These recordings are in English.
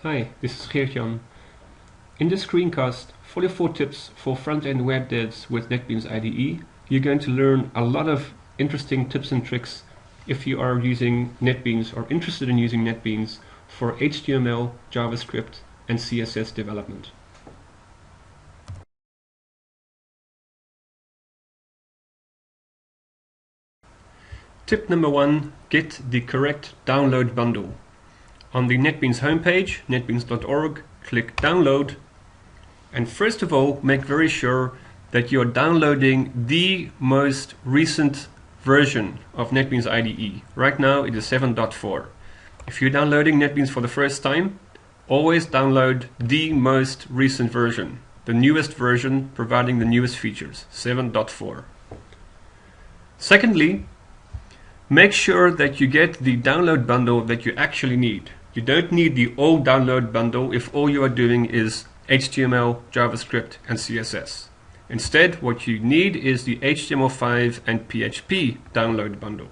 Hi, this is Geert-Jan. In this screencast, 44 tips for front-end web devs with NetBeans IDE, you're going to learn a lot of interesting tips and tricks if you are using NetBeans or interested in using NetBeans for HTML, JavaScript, and CSS development. Tip number 1, get the correct download bundle. On the NetBeans homepage, netbeans.org, click download, and first of all make very sure that you're downloading the most recent version of NetBeans IDE. Right now it is 7.4. If you're downloading NetBeans for the first time, always download the most recent version, the newest version providing the newest features, 7.4. Secondly, make sure that you get the download bundle that you actually need. You don't need the old download bundle if all you are doing is HTML, JavaScript, and CSS. Instead, what you need is the HTML5 and PHP download bundle.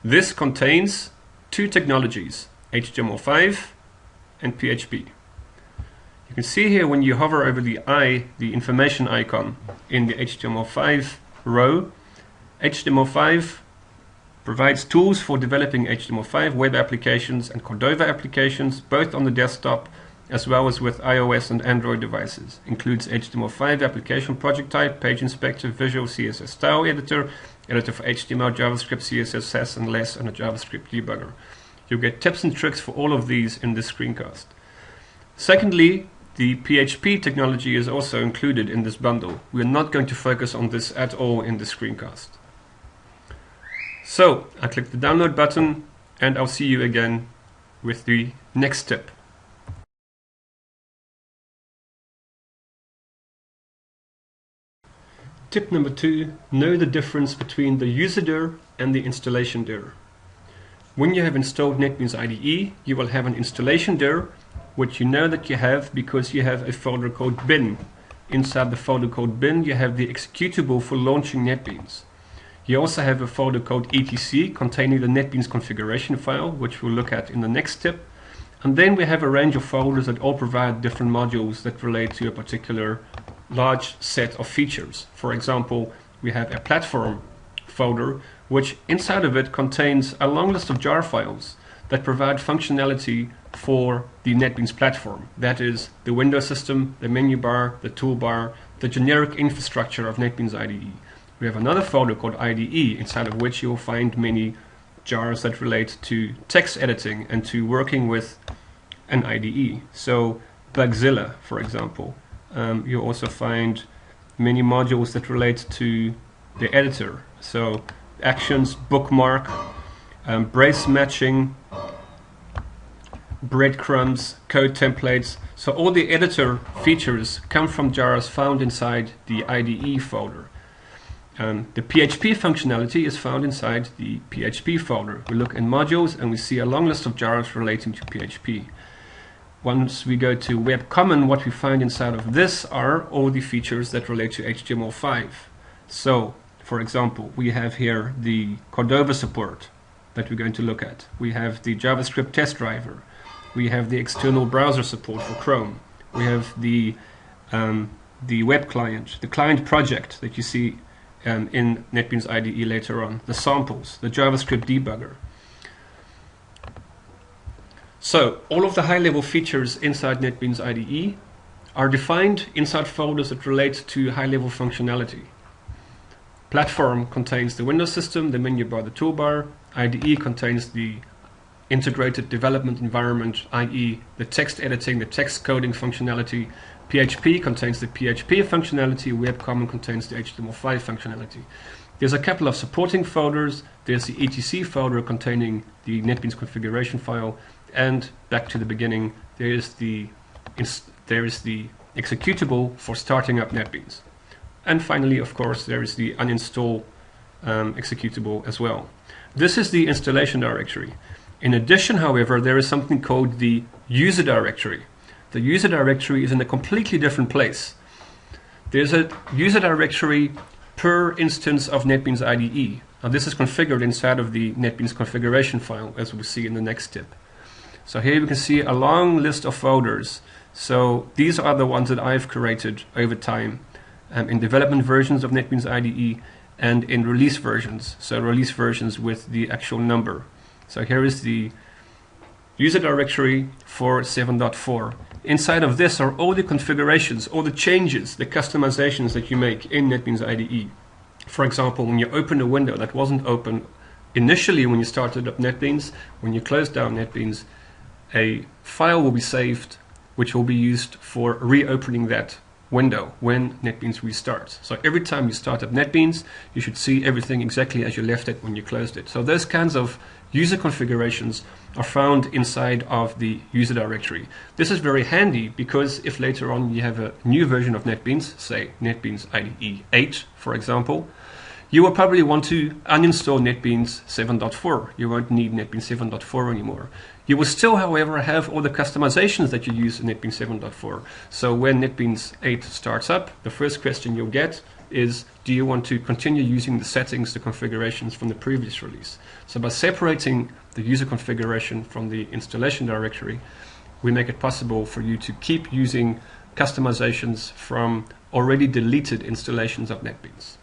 This contains two technologies, HTML5 and PHP. You can see here when you hover over the information icon in the HTML5 row, HTML5 provides tools for developing HTML5 web applications and Cordova applications, both on the desktop as well as with iOS and Android devices. Includes HTML5 application project type, page inspector, visual CSS style editor, editor for HTML, JavaScript, CSS, Sass, and less, and a JavaScript debugger. You'll get tips and tricks for all of these in this screencast. Secondly, the PHP technology is also included in this bundle. We are not going to focus on this at all in this screencast. So, I click the download button and I'll see you again with the next tip. Tip number 2, know the difference between the user dir and the installation dir. When you have installed NetBeans IDE, you will have an installation dir, which you know that you have because you have a folder called bin. Inside the folder called bin, you have the executable for launching NetBeans. You also have a folder called etc containing the NetBeans configuration file, which we'll look at in the next tip. And then we have a range of folders that all provide different modules that relate to a particular large set of features. For example, we have a platform folder, which inside of it contains a long list of jar files that provide functionality for the NetBeans platform. That is the window system, the menu bar, the toolbar, the generic infrastructure of NetBeans IDE. We have another folder called IDE, inside of which you'll find many jars that relate to text editing and to working with an IDE. So Bugzilla, for example. You'll also find many modules that relate to the editor. So actions, bookmark, brace matching, breadcrumbs, code templates. So all the editor features come from jars found inside the IDE folder. The PHP functionality is found inside the PHP folder. We look in modules and we see a long list of jars relating to PHP. Once we go to Web Common, what we find inside of this are all the features that relate to HTML5. So, for example, we have here the Cordova support that we're going to look at. We have the JavaScript test driver. We have the external browser support for Chrome. We have the web client, the client project that you see in NetBeans IDE later on, the samples, the JavaScript debugger. So all of the high-level features inside NetBeans IDE are defined inside folders that relate to high-level functionality. Platform contains the window system, the menu bar, the toolbar. IDE contains the integrated development environment, i.e. the text editing, the text coding functionality. PHP contains the PHP functionality, Web Common contains the HTML5 functionality. There's a couple of supporting folders. There's the etc folder containing the NetBeans configuration file, and back to the beginning, there is the executable for starting up NetBeans. And finally, of course, there is the uninstall executable as well. This is the installation directory. In addition, however, there is something called the user directory. The user directory is in a completely different place. There's a user directory per instance of NetBeans IDE. Now this is configured inside of the NetBeans configuration file, as we'll see in the next tip. So here you can see a long list of folders. So these are the ones that I've created over time in development versions of NetBeans IDE and in release versions. So release versions with the actual number. So here is the user directory for 7.4. Inside of this are all the configurations, all the changes, the customizations that you make in NetBeans IDE. For example, when you open a window that wasn't open initially when you started up NetBeans, when you close down NetBeans, a file will be saved which will be used for reopening that window when NetBeans restarts. So every time you start up NetBeans, you should see everything exactly as you left it when you closed it. So those kinds of user configurations are found inside of the user directory. This is very handy because if later on you have a new version of NetBeans, say NetBeans IDE 8, for example, you will probably want to uninstall NetBeans 7.4. You won't need NetBeans 7.4 anymore. You will still, however, have all the customizations that you use in NetBeans 7.4. So when NetBeans 8 starts up, the first question you'll get is, do you want to continue using the settings, the configurations from the previous release? So by separating the user configuration from the installation directory, we make it possible for you to keep using customizations from already deleted installations of NetBeans.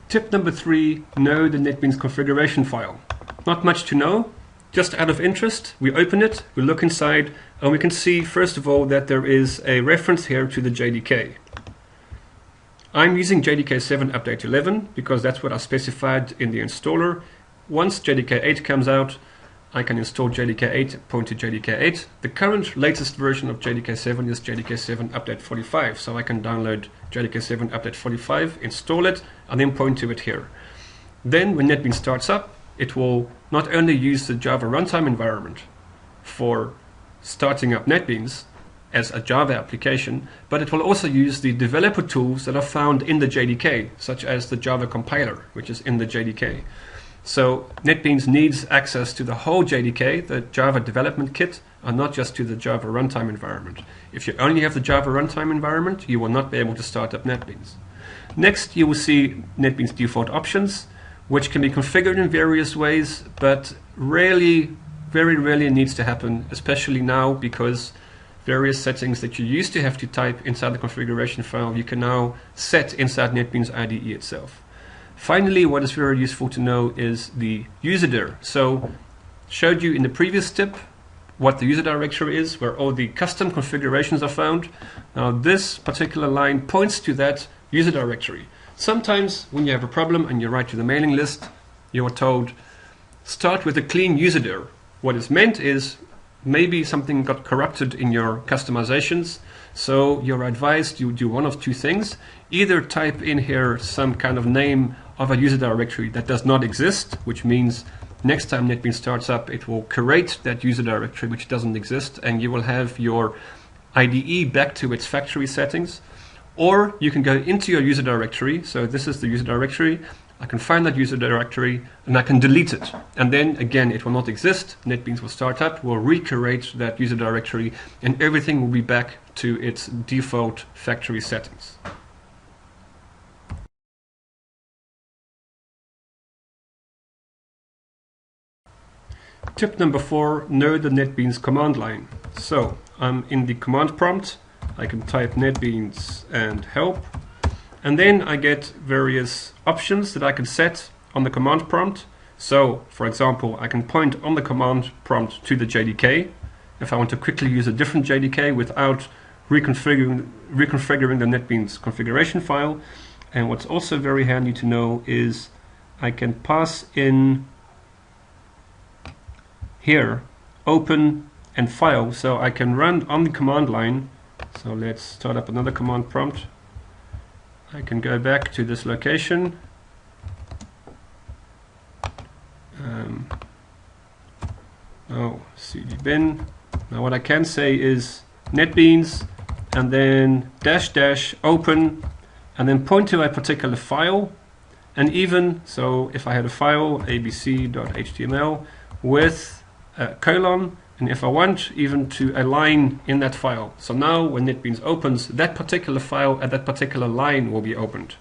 Tip number 3, know the NetBeans configuration file. Not much to know, just out of interest, we open it, we look inside, and we can see first of all that there is a reference here to the JDK. I'm using JDK 7 Update 11 because that's what I specified in the installer. Once JDK 8 comes out, I can install JDK 8, point to JDK 8. The current latest version of JDK 7 is JDK 7 Update 45, so I can download JDK 7 Update 45, install it, and then point to it here. Then when NetBeans starts up, it will not only use the Java runtime environment for starting up NetBeans as a Java application, but it will also use the developer tools that are found in the JDK, such as the Java compiler, which is in the JDK. So NetBeans needs access to the whole JDK, the Java development kit, and not just to the Java runtime environment. If you only have the Java runtime environment, you will not be able to start up NetBeans. Next, you will see NetBeans default options, which can be configured in various ways, but very rarely needs to happen, especially now because various settings that you used to have to type inside the configuration file, you can now set inside NetBeans IDE itself. Finally, what is very useful to know is the user dir. So, showed you in the previous tip what the user directory is, where all the custom configurations are found. Now, this particular line points to that user directory. Sometimes, when you have a problem and you write to the mailing list, you are told, start with a clean user dir. What is meant is, maybe something got corrupted in your customizations, so you're advised you do one of two things. Either type in here some kind of name of a user directory that does not exist, which means next time NetBeans starts up, it will create that user directory which doesn't exist, and you will have your IDE back to its factory settings. Or you can go into your user directory, so this is the user directory, I can find that user directory and I can delete it. And then again, it will not exist. NetBeans will start up, will recreate that user directory, and everything will be back to its default factory settings. Tip number 4, know the NetBeans command line. So I'm in the command prompt. I can type NetBeans and help. And then I get various options that I can set on the command prompt. So, for example, I can point on the command prompt to the JDK if I want to quickly use a different JDK without reconfiguring the NetBeans configuration file. And what's also very handy to know is I can pass in here open and file, so I can run on the command line. So let's start up another command prompt. I can go back to this location, cd bin. Now what I can say is NetBeans and then -- open and then point to a particular file, and even so if I had a file abc.html with a colon, and if I want even to a line in that file. So now when NetBeans opens, that particular file at that particular line will be opened.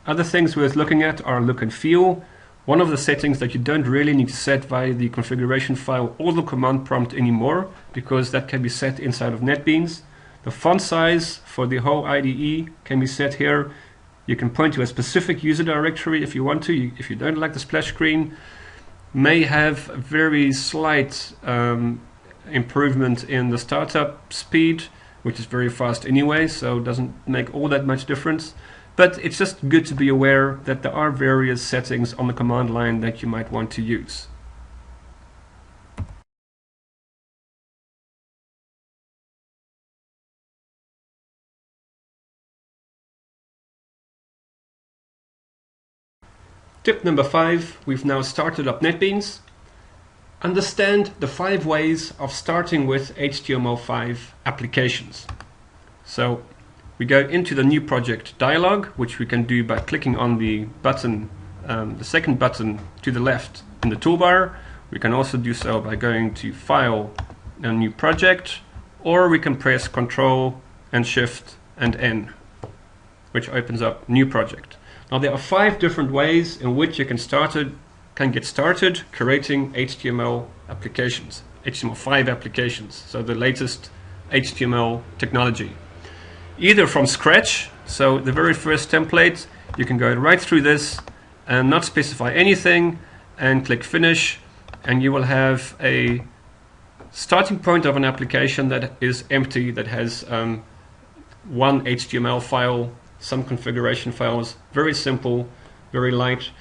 Other things worth looking at are look and feel. One of the settings that you don't really need to set via the configuration file or the command prompt anymore, because that can be set inside of NetBeans. The font size for the whole IDE can be set here. You can point to a specific user directory if you want to. If you don't like the splash screen, may have a very slight improvement in the startup speed, which is very fast anyway, so it doesn't make all that much difference. But it's just good to be aware that there are various settings on the command line that you might want to use. Tip number 5, we've now started up NetBeans. Understand the 5 ways of starting with HTML5 applications. So we go into the new project dialog, which we can do by clicking on the button, the second button to the left in the toolbar. We can also do so by going to File and New Project, or we can press Ctrl and Shift and N, which opens up New Project. Now there are 5 different ways in which you can get started creating HTML applications, HTML5 applications, so the latest HTML technology. Either from scratch, so the very first template, you can go right through this and not specify anything and click Finish, and you will have a starting point of an application that is empty, that has one HTML file, some configuration files, very simple, very light.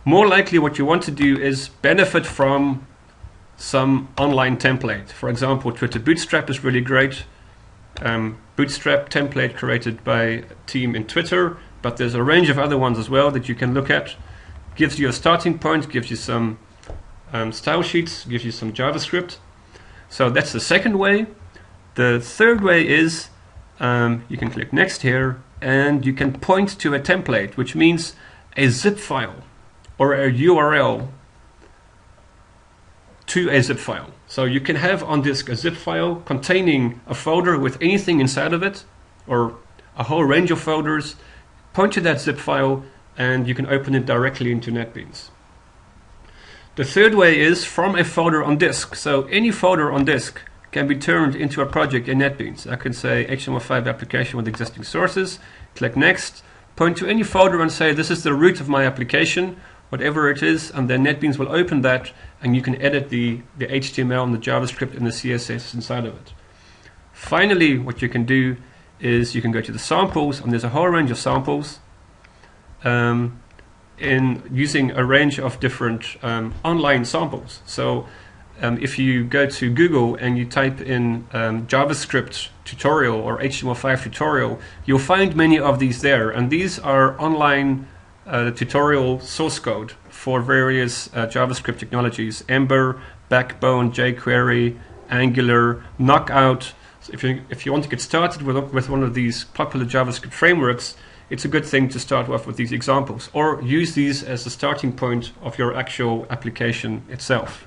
More likely what you want to do is benefit from some online template. For example, Twitter Bootstrap is really great. Bootstrap template created by a team in Twitter, but there's a range of other ones as well that you can look at. Gives you a starting point, gives you some style sheets, gives you some JavaScript. So that's the second way. The third way is you can click Next here, and you can point to a template, which means a zip file or a URL to a zip file. So you can have on disk a zip file containing a folder with anything inside of it, or a whole range of folders. Point to that zip file and you can open it directly into NetBeans. The third way is from a folder on disk. So any folder on disk can be turned into a project in NetBeans. I can say HTML5 application with existing sources, click Next, point to any folder and say this is the root of my application, whatever it is, and then NetBeans will open that and you can edit the HTML and the JavaScript and the CSS inside of it. Finally, what you can do is you can go to the samples, and there's a whole range of samples in using a range of different online samples. So if you go to Google and you type in JavaScript tutorial or HTML5 tutorial, you'll find many of these there, and these are online tutorial source code for various JavaScript technologies: Ember, Backbone, jQuery, Angular, Knockout. So if you want to get started with one of these popular JavaScript frameworks, it's a good thing to start off with these examples, or use these as the starting point of your actual application itself.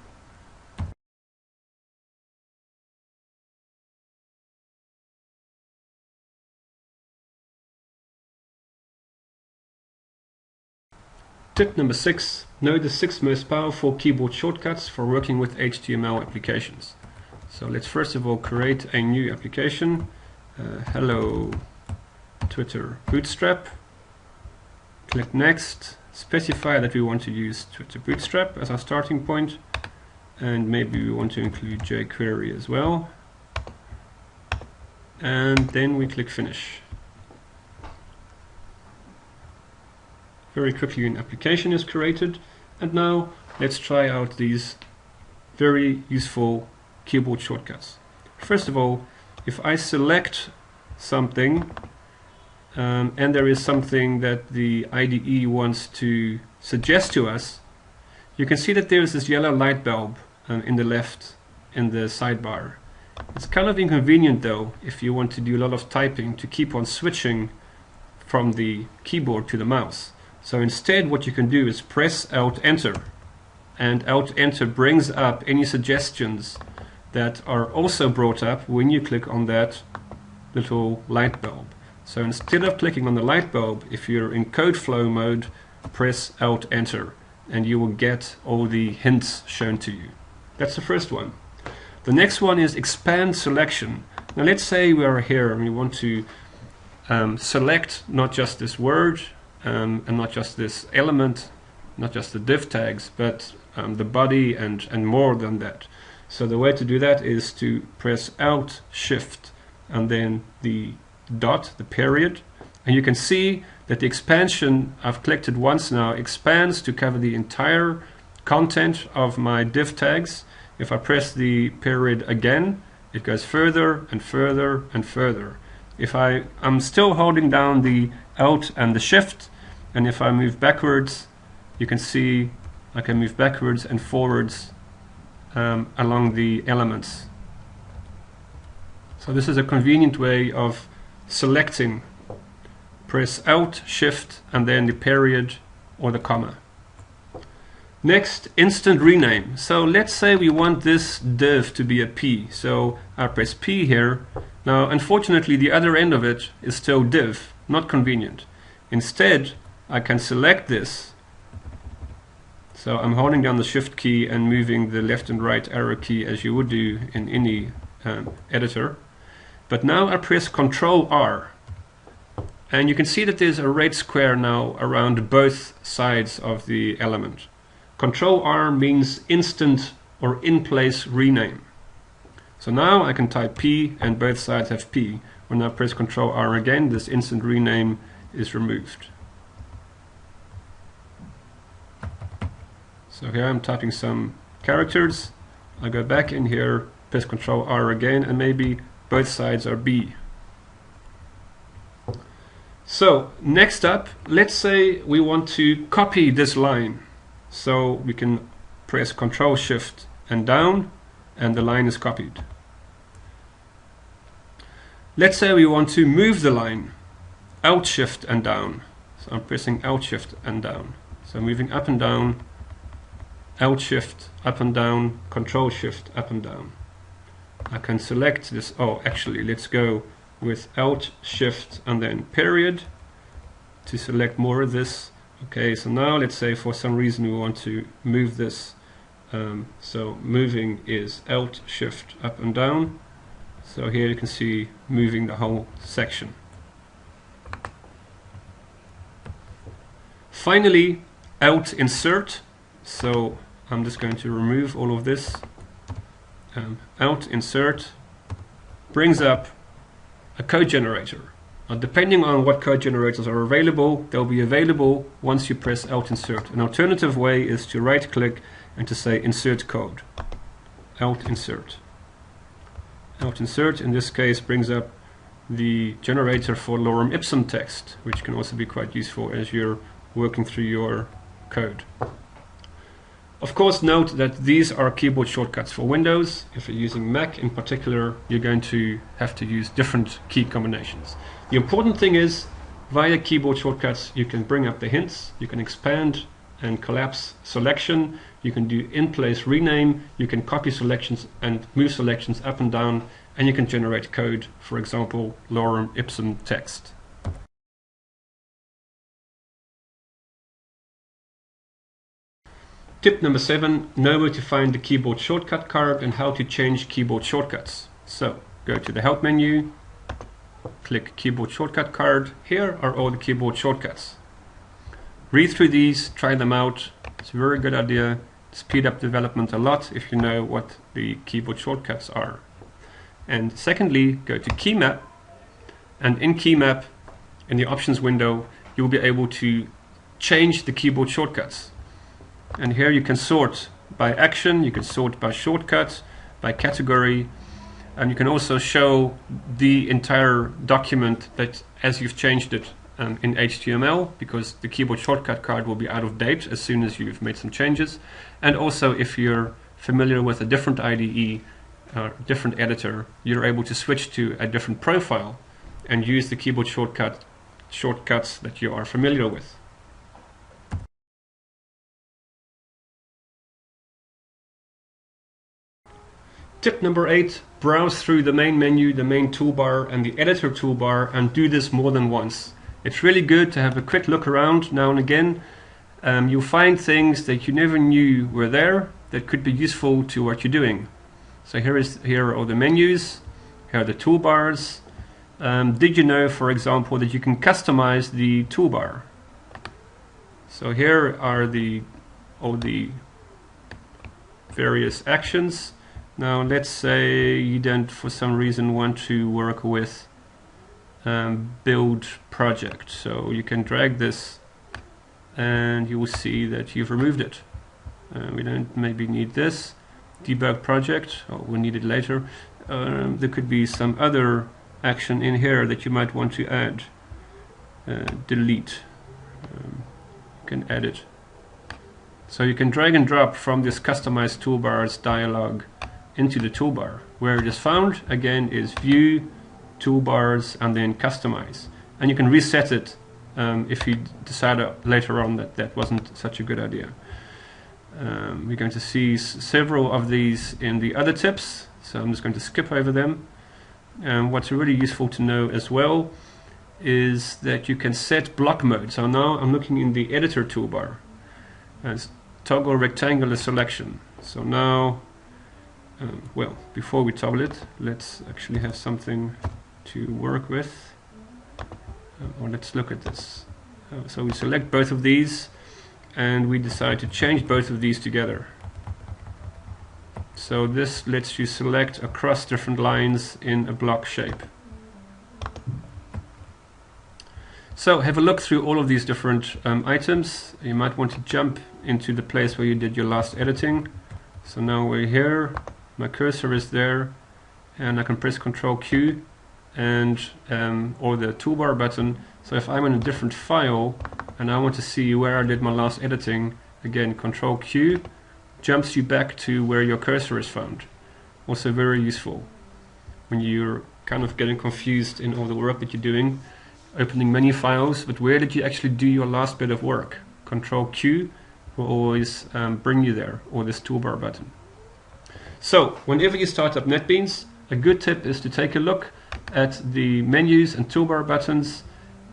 Tip number 6, know the 6 most powerful keyboard shortcuts for working with HTML applications. So let's first of all create a new application. Hello Twitter Bootstrap. Click Next, specify that we want to use Twitter Bootstrap as our starting point, and maybe we want to include jQuery as well. And then we click Finish. Very quickly an application is created, and now let's try out these very useful keyboard shortcuts. First of all, if I select something and there is something that the IDE wants to suggest to us, you can see that there is this yellow light bulb in the left in the sidebar. It's kind of inconvenient though if you want to do a lot of typing to keep on switching from the keyboard to the mouse. So instead what you can do is press Alt Enter, and Alt Enter brings up any suggestions that are also brought up when you click on that little light bulb. So instead of clicking on the light bulb, if you're in code flow mode, press Alt Enter and you will get all the hints shown to you. That's the first one. The next one is expand selection. Now let's say we are here and we want to select not just this word and not just this element, not just the div tags, but the body and more than that. So the way to do that is to press Alt Shift and then the dot, the period, and you can see that the expansion, I've clicked it once now, expands to cover the entire content of my div tags. If I press the period again, it goes further and further and further. If I'm still holding down the Alt and the Shift, and if I move backwards, you can see I can move backwards and forwards along the elements. So this is a convenient way of selecting. Press Alt, Shift, and then the period or the comma. Next, instant rename. So let's say we want this div to be a P. So I press P here. Now, unfortunately, the other end of it is still div, not convenient. Instead, I can select this. So I'm holding down the Shift key and moving the left and right arrow key as you would do in any editor. But now I press Ctrl R. And you can see that there's a red square now around both sides of the element. Ctrl R means instant or in-place rename. So now I can type P and both sides have P. When I press Ctrl R again, this instant rename is removed. So here I'm typing some characters. I go back in here, press Ctrl R again, and maybe both sides are B. So next up, let's say we want to copy this line. So we can press Ctrl Shift and down, and the line is copied. Let's say we want to move the line. Alt Shift and down. So I'm pressing Alt Shift and down. So moving up and down, Alt Shift up and down, Ctrl Shift up and down. I can select this. Oh, actually, let's go with Alt Shift and then period to select more of this. Okay, so now let's say for some reason we want to move this. So moving is Alt Shift up and down. So here you can see moving the whole section. Finally, Alt Insert. So I'm just going to remove all of this. Alt Insert brings up a code generator. Now, depending on what code generators are available, they'll be available once you press Alt Insert. An alternative way is to right click and to say Insert Code. Alt Insert. Alt Insert in this case brings up the generator for lorem ipsum text, which can also be quite useful as you're working through your code. Of course, note that these are keyboard shortcuts for Windows. If you're using Mac in particular, you're going to have to use different key combinations. The important thing is, via keyboard shortcuts, you can bring up the hints, you can expand and collapse selection, you can do in-place rename, you can copy selections and move selections up and down, and you can generate code, for example, lorem ipsum text. Tip number 7, know where to find the keyboard shortcut card and how to change keyboard shortcuts. So, go to the Help menu, click Keyboard Shortcut Card. Here are all the keyboard shortcuts. Read through these, try them out. It's a very good idea. Speed up development a lot if you know what the keyboard shortcuts are. And secondly, go to Key Map, and in Key Map, in the options window, you'll be able to change the keyboard shortcuts. And here you can sort by action, you can sort by shortcut, by category, and you can also show the entire document that as you've changed it in HTML, because the keyboard shortcut card will be out of date as soon as you've made some changes. And also if you're familiar with a different IDE, different editor, you're able to switch to a different profile and use the keyboard shortcuts that you are familiar with. Tip number 8, browse through the main menu, the main toolbar and the editor toolbar, and do this more than once. It's really good to have a quick look around now and again. You'll find things that you never knew were there that could be useful to what you're doing. So here are all the menus, here are the toolbars. Did you know, for example, that you can customize the toolbar? So here are all the various actions. Now let's say you don't for some reason want to work with build project. So you can drag this and you will see that you've removed it. We don't maybe need this. Debug project, we'll need it later. There could be some other action in here that you might want to add. Delete. You can add it. So you can drag and drop from this customize toolbars dialog into the toolbar. Where it is found again is view, toolbars, and then customize. And you can reset it if you decide later on that that wasn't such a good idea. We're going to see several of these in the other tips, so I'm just going to skip over them. What's really useful to know as well is that you can set block mode. So now I'm looking in the editor toolbar as toggle rectangular selection. So now well, before we toggle it, let's actually have something to work with. Or let's look at this. So we select both of these and we decide to change both of these together. So this lets you select across different lines in a block shape. So have a look through all of these different items. You might want to jump into the place where you did your last editing. So now we're here. My cursor is there, and I can press Ctrl Q and or the toolbar button. So if I'm in a different file and I want to see where I did my last editing, again Ctrl Q jumps you back to where your cursor is found. Also very useful when you're kind of getting confused in all the work that you're doing, opening many files, but where did you actually do your last bit of work? Ctrl Q will always bring you there, or this toolbar button. So whenever you start up NetBeans, a good tip is to take a look at the menus and toolbar buttons,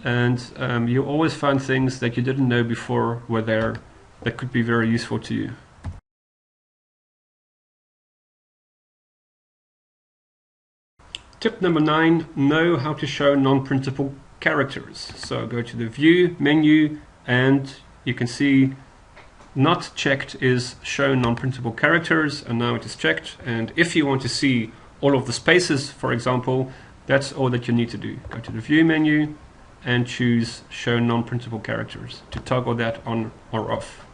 and you'll always find things that you didn't know before were there that could be very useful to you. Tip number 9, know how to show non-printable characters. So go to the View menu and you can see not checked is show non-printable characters, and now it is checked. And if you want to see all of the spaces, for example, that's all that you need to do. Go to the View menu and choose show non-printable characters to toggle that on or off.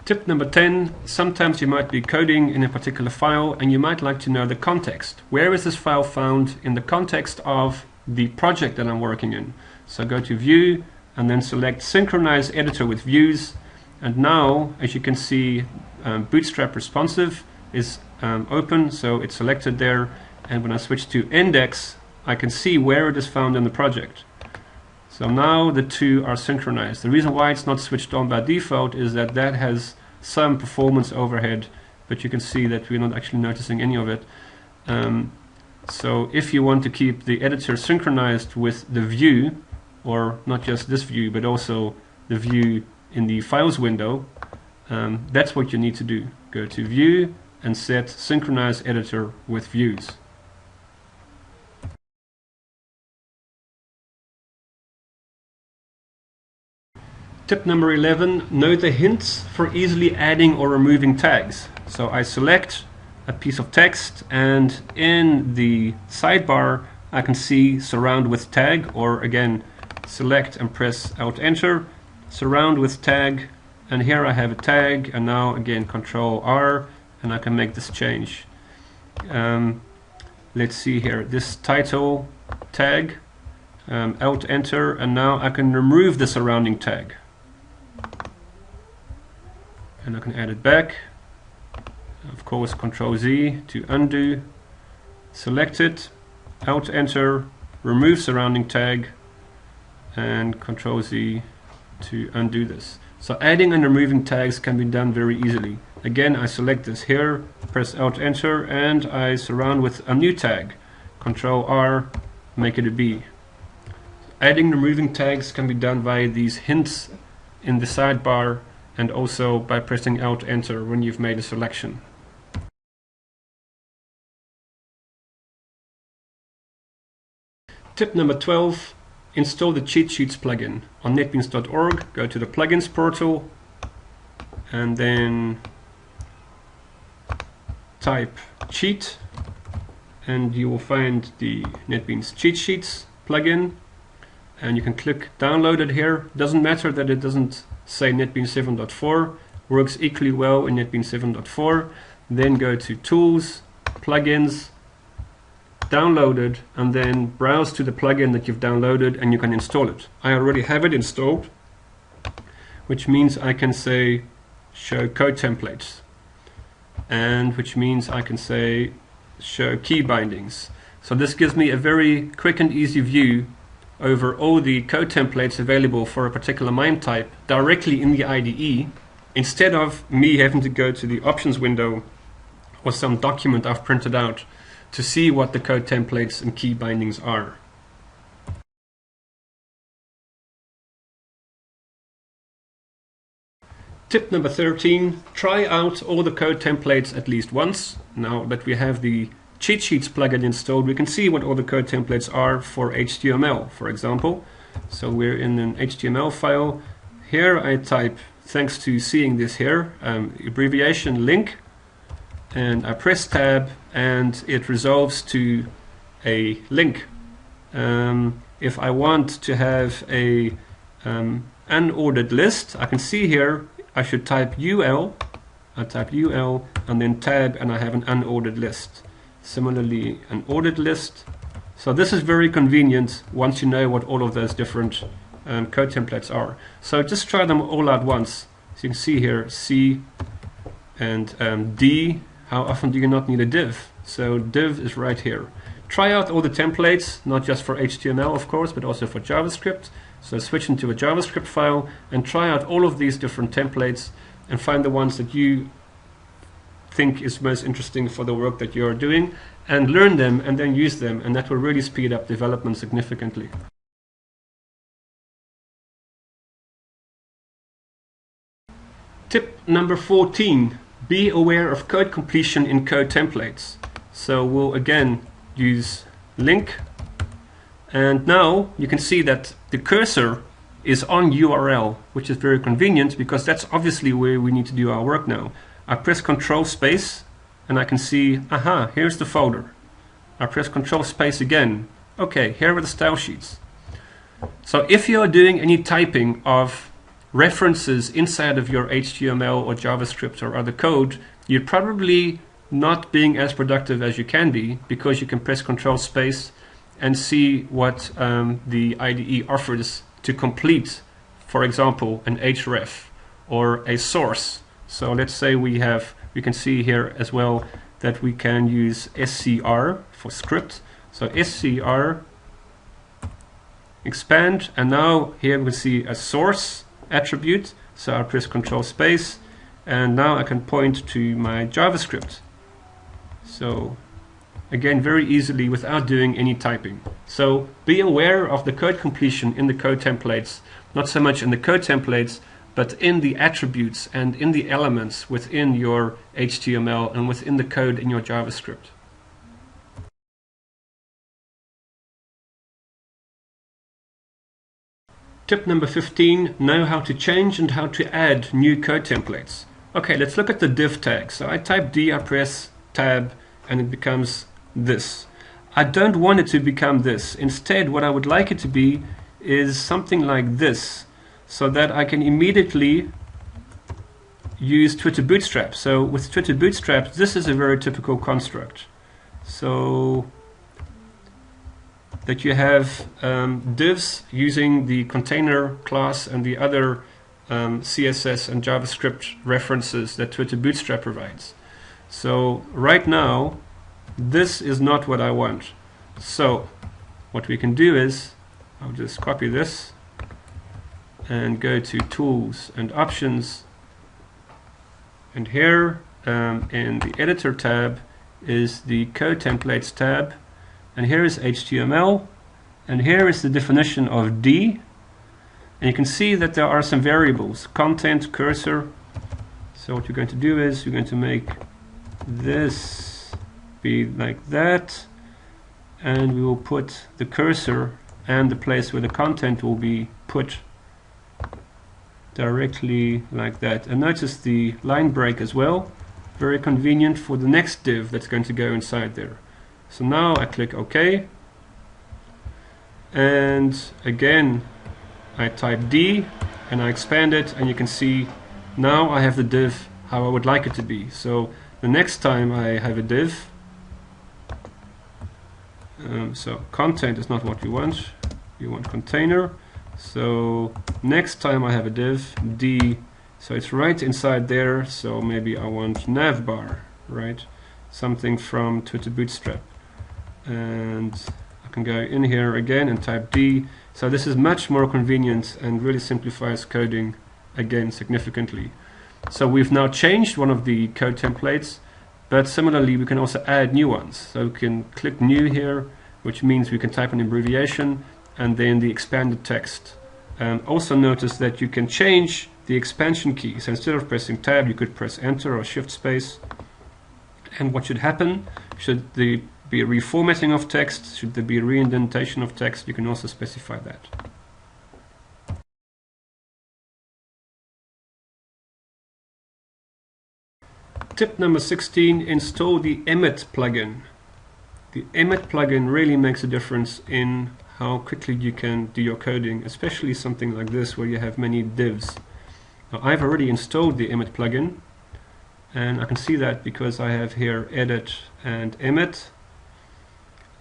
Tip number 10, sometimes you might be coding in a particular file and you might like to know the context. Where is this file found in the context of the project that I'm working in? So go to View and then select Synchronize Editor with Views, and now as you can see Bootstrap Responsive is open, so it's selected there, and when I switch to Index I can see where it is found in the project. So now the two are synchronized. The reason why it's not switched on by default is that that has some performance overhead, but you can see that we're not actually noticing any of it. So if you want to keep the editor synchronized with the view, or not just this view, but also the view in the files window, that's what you need to do. Go to View and set Synchronize Editor with Views. Tip number 11, know the hints for easily adding or removing tags. So I select a piece of text and in the sidebar I can see surround with tag, or again select and press Alt Enter, surround with tag, and here I have a tag, and now again Control R and I can make this change. Let's see here, this title tag, Alt Enter, and now I can remove the surrounding tag. And I can add it back. Of course, Control Z to undo. Select it, Alt Enter, remove surrounding tag, and Control Z to undo this. So adding and removing tags can be done very easily. Again, I select this here, press Alt Enter, and I surround with a new tag. Control R, make it a B. Adding and removing tags can be done via these hints in the sidebar and also by pressing Alt Enter when you've made a selection. Tip number 12, install the Cheat Sheets plugin. On netbeans.org, go to the plugins portal and then type cheat and you will find the NetBeans Cheat Sheets plugin, and you can click download it here. Doesn't matter that it doesn't say NetBeans 7.4, works equally well in NetBeans 7.4. Then go to Tools, Plugins, download it, and then browse to the plugin that you've downloaded and you can install it. I already have it installed, which means I can say show code templates, and which means I can say show key bindings. So this gives me a very quick and easy view over all the code templates available for a particular MIME type directly in the IDE, instead of me having to go to the options window or some document I've printed out to see what the code templates and key bindings are. Tip number 13, try out all the code templates at least once. Now that we have the Cheat Sheets plugin installed, we can see what all the code templates are for HTML, for example. So we're in an HTML file. Here I type, thanks to seeing this here, abbreviation link, and I press tab and it resolves to a link. If I want to have a unordered list, I can see here I should type UL, I type UL and then tab and I have an unordered list. Similarly, an ordered list. So this is very convenient once you know what all of those different code templates are. So just try them all out once. So you can see here C and D. How often do you not need a div? So div is right here. Try out all the templates, not just for HTML of course, but also for JavaScript. So switch into a JavaScript file and try out all of these different templates and find the ones that you think is most interesting for the work that you're doing, and learn them and then use them, and that will really speed up development significantly. Tip number 14, be aware of code completion in code templates. So we'll again use link, and now you can see that the cursor is on URL, which is very convenient because that's obviously where we need to do our work now. I press Control Space and I can see, aha, here's the folder. I press Control Space again. Okay, here are the style sheets. So if you're doing any typing of references inside of your HTML or JavaScript or other code, you're probably not being as productive as you can be, because you can press Control Space and see what the IDE offers to complete, for example, an href or a source. So let's say we can see here as well that we can use SCR for script. So SCR, expand, and now here we see a source attribute. So I press Control Space and now I can point to my JavaScript. So again, very easily without doing any typing. So be aware of the code completion in the code templates, not so much in the code templates, but in the attributes and in the elements within your HTML and within the code in your JavaScript. Tip number 15, know how to change and how to add new code templates. Okay, let's look at the div tag. So I type D, I press tab, and it becomes this. I don't want it to become this. Instead, what I would like it to be is something like this, so that I can immediately use Twitter Bootstrap. So with Twitter Bootstrap, this is a very typical construct. So that you have divs using the container class and the other CSS and JavaScript references that Twitter Bootstrap provides. So right now, this is not what I want. So what we can do is, I'll just copy this and go to Tools and Options, and here in the Editor tab is the Code Templates tab, and here is HTML, and here is the definition of D, and you can see that there are some variables: content, cursor. So what you're going to do is you're going to make this be like that, and we will put the cursor and the place where the content will be put directly like that. And notice the line break as well, very convenient for the next div that's going to go inside there. So now I click OK, and again I type D and I expand it, and you can see now I have the div how I would like it to be. So the next time I have a div, so content is not what you want container. So next time I have a div, D, so it's right inside there, so maybe I want navbar, right? Something from Twitter Bootstrap. And I can go in here again and type D. So this is much more convenient and really simplifies coding again significantly. So we've now changed one of the code templates, but similarly we can also add new ones. So we can click new here, which means we can type an abbreviation and then the expanded text. Also notice that you can change the expansion key. So instead of pressing tab, you could press enter or shift space. And what should happen? Should there be a reformatting of text? Should there be a reindentation of text? You can also specify that. Tip number 16, install the Emmet plugin. The Emmet plugin really makes a difference in how quickly you can do your coding, especially something like this where you have many divs. Now, I've already installed the Emmet plugin, and I can see that because I have here Edit and Emmet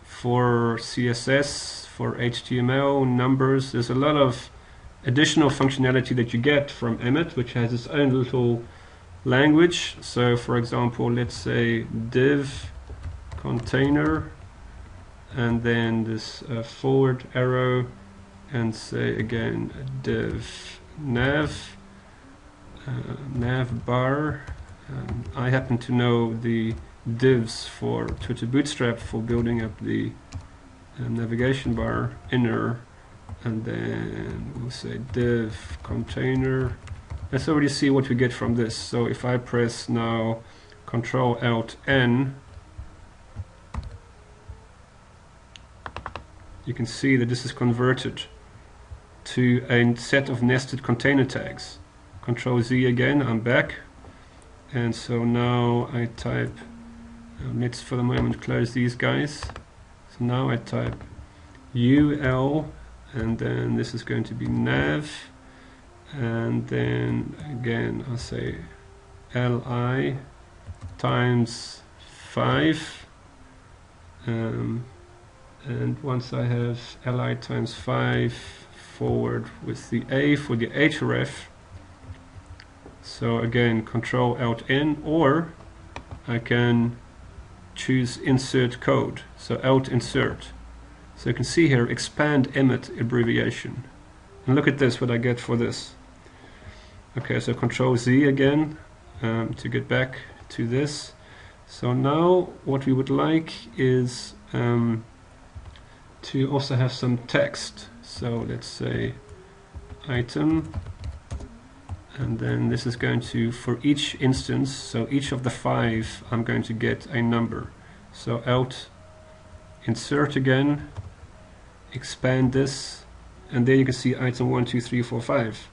for CSS, for HTML, numbers. There's a lot of additional functionality that you get from Emmet, which has its own little language. So for example, let's say div container, and then this forward arrow, and say again div nav bar. I happen to know the divs for Twitter Bootstrap for building up the navigation bar inner, and then we'll say div container. Let's already see what we get from this. So if I press now Ctrl-Alt-N, you can see that this is converted to a set of nested container tags. Ctrl-Z again, I'm back. And so now I type, let's for the moment close these guys. So now I type UL, and then this is going to be nav, and then again I'll say li times 5, and once I have li times 5 forward with the A for the href, so again Ctrl-Alt-N, or I can choose insert code, so Alt insert. So you can see here expand Emmet abbreviation, and look at this, what I get for this. Okay, so Ctrl-Z again to get back to this. So now what we would like is to also have some text. So let's say item, and then this is going to, for each instance, so each of the 5, I'm going to get a number. So Alt insert again, expand this, and there you can see item 1, 2, 3, 4, 5.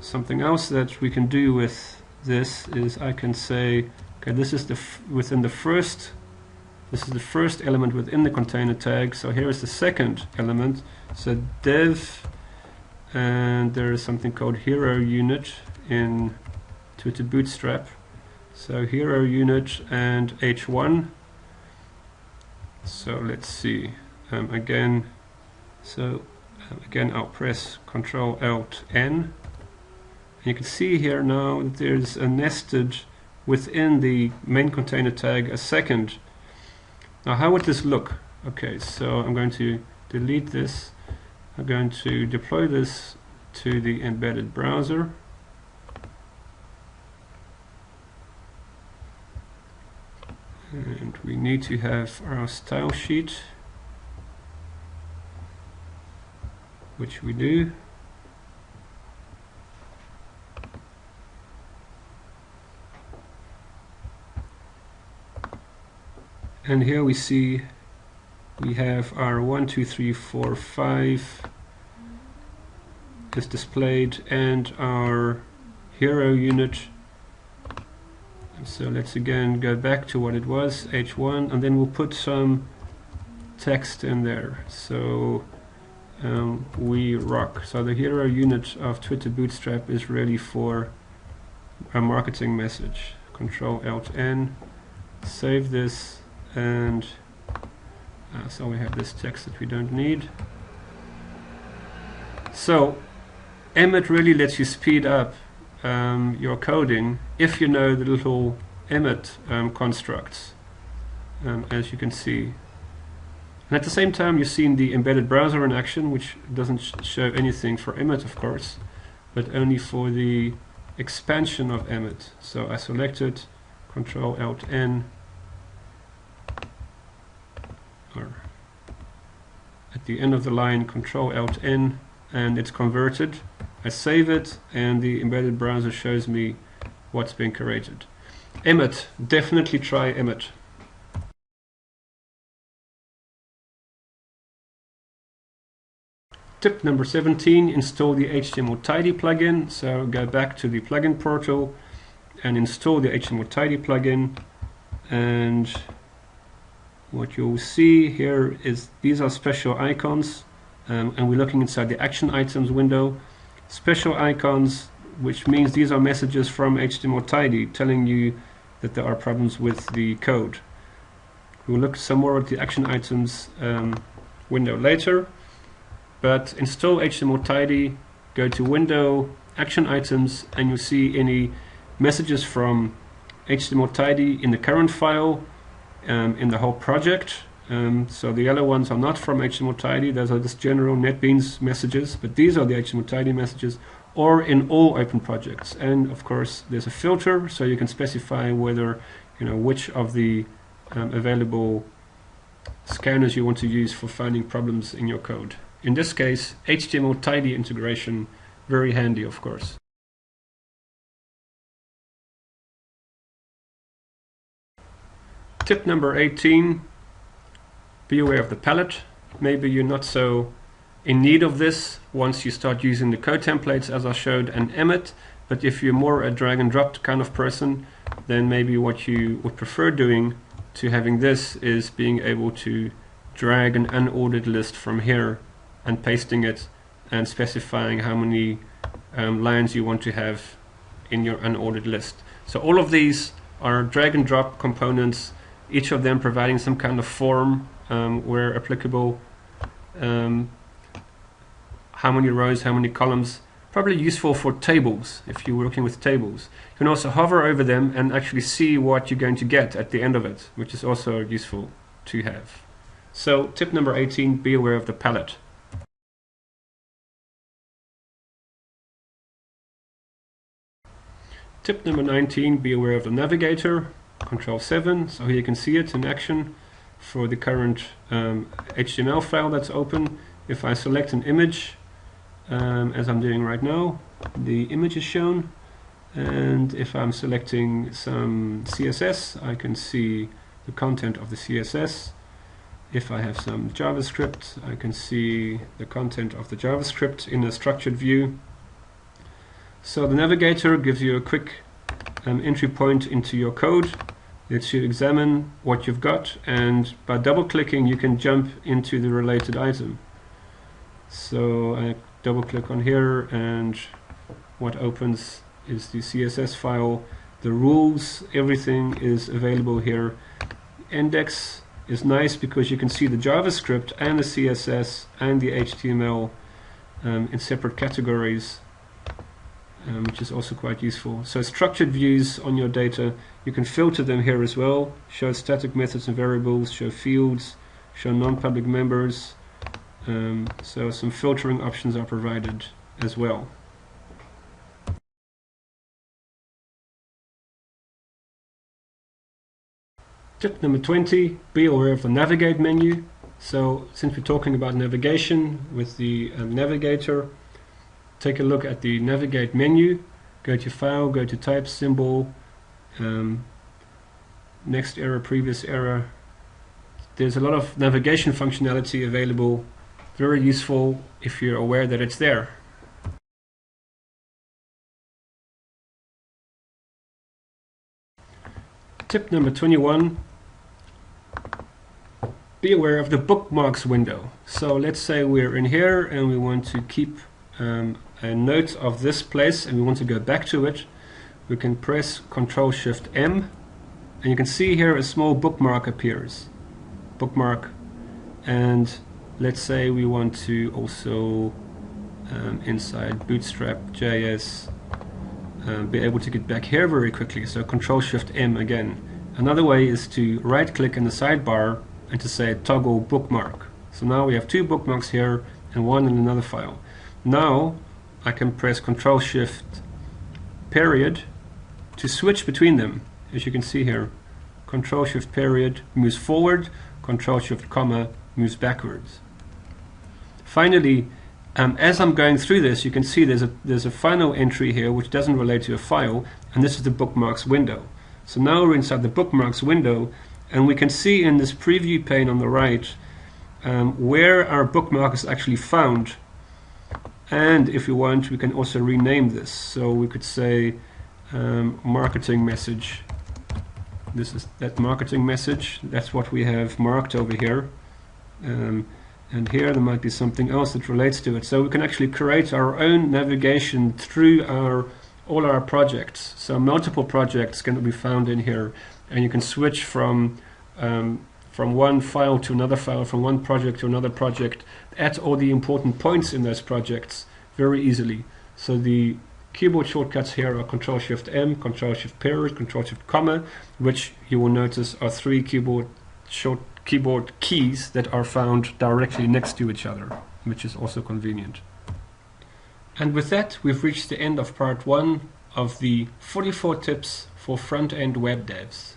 Something else that we can do with this is I can say, okay, this is the within the first, this is the first element within the container tag. So here is the second element. So dev, and there is something called hero unit in Twitter Bootstrap. So hero unit and h1. So let's see again. So again, I'll press Ctrl-Alt-N. You can see here now that there's a nested within the main container tag a second. Now how would this look? Okay, so I'm going to delete this. I'm going to deploy this to the embedded browser. And we need to have our style sheet, which we do. And here we see we have our 1, 2, 3, 4, 5 is displayed, and our hero unit. So let's again go back to what it was, H1, and then we'll put some text in there. So we rock. So the hero unit of Twitter Bootstrap is really for a marketing message. Control-Alt-N, save this, and so we have this text that we don't need. So Emmet really lets you speed up your coding if you know the little Emmet constructs, as you can see. And at the same time, you've seen the embedded browser in action, which doesn't show anything for Emmet, of course, but only for the expansion of Emmet. So I selected Control-Alt-N, or at the end of the line, Control-Alt-N, and it's converted. I save it, and the embedded browser shows me what's being created. Emmet, definitely try Emmet. Tip number 17, install the HTML-Tidy plugin. So go back to the plugin portal and install the HTML-Tidy plugin, and what you'll see here is these are special icons, and we're looking inside the action items window. Special icons, which means these are messages from HTML-Tidy telling you that there are problems with the code. We'll look some more at the action items window later, but install HTML-Tidy, go to Window, Action Items, and you'll see any messages from HTML-Tidy in the current file, in the whole project. So the yellow ones are not from HTML-Tidy, those are just general NetBeans messages, but these are the HTML-Tidy messages, or in all open projects. And of course there's a filter, so you can specify whether, which of the available scanners you want to use for finding problems in your code. In this case, HTML-Tidy integration, very handy, of course. Tip number 18, be aware of the palette. Maybe you're not so in need of this once you start using the code templates as I showed and Emmet, but if you're more a drag and drop kind of person, then maybe what you would prefer doing to having this is being able to drag an unordered list from here and pasting it and specifying how many lines you want to have in your unordered list. So all of these are drag and drop components, each of them providing some kind of form where applicable, how many rows, how many columns, probably useful for tables if you're working with tables. You can also hover over them and actually see what you're going to get at the end of it, which is also useful to have. So tip number 18, be aware of the palette. Tip number 19, be aware of the navigator, Control-7, so here you can see it in action for the current HTML file that's open. If I select an image, as I'm doing right now, the image is shown, and if I'm selecting some CSS, I can see the content of the CSS. If I have some JavaScript, I can see the content of the JavaScript in a structured view. So the navigator gives you a quick entry point into your code. Lets you examine what you've got, and by double clicking you can jump into the related item. So I double click on here, and what opens is the CSS file, the rules, everything is available here. Index is nice because you can see the JavaScript and the CSS and the HTML in separate categories, which is also quite useful. So structured views on your data, you can filter them here as well, show static methods and variables, show fields, show non-public members, So some filtering options are provided as well. Tip number 20, be aware of the navigate menu. So since we're talking about navigation with the navigator, take a look at the navigate menu, go to file, go to type, symbol, next error, previous error. There's a lot of navigation functionality available, very useful if you're aware that it's there. Tip number 21, be aware of the bookmarks window. So let's say we're in here and we want to keep a note of this place and we want to go back to it. We can press Ctrl-Shift-M and you can see here a small bookmark appears. Bookmark. And let's say we want to also inside Bootstrap.js be able to get back here very quickly. So Ctrl-Shift-M again. Another way is to right click in the sidebar and to say toggle bookmark. So now we have two bookmarks here and one in another file. Now I can press Ctrl-Shift period to switch between them. As you can see here, Ctrl-Shift period moves forward, Ctrl-Shift comma moves backwards. Finally, as I'm going through this, you can see there's a final entry here which doesn't relate to a file, and this is the bookmarks window. So now we're inside the bookmarks window, and we can see in this preview pane on the right where our bookmark is actually found. And if we want, we can also rename this. So we could say marketing message. This is that marketing message. That's what we have marked over here. And here there might be something else that relates to it. So we can actually create our own navigation through all our projects. So multiple projects can be found in here, and you can switch from one file to another file, from one project to another project, at all the important points in those projects very easily. So the keyboard shortcuts here are Ctrl-Shift-M, Ctrl-Shift period, Ctrl-Shift comma, which you will notice are three keyboard keys that are found directly next to each other, which is also convenient. And with that, we've reached the end of part 1 of the 44 tips for front-end web devs.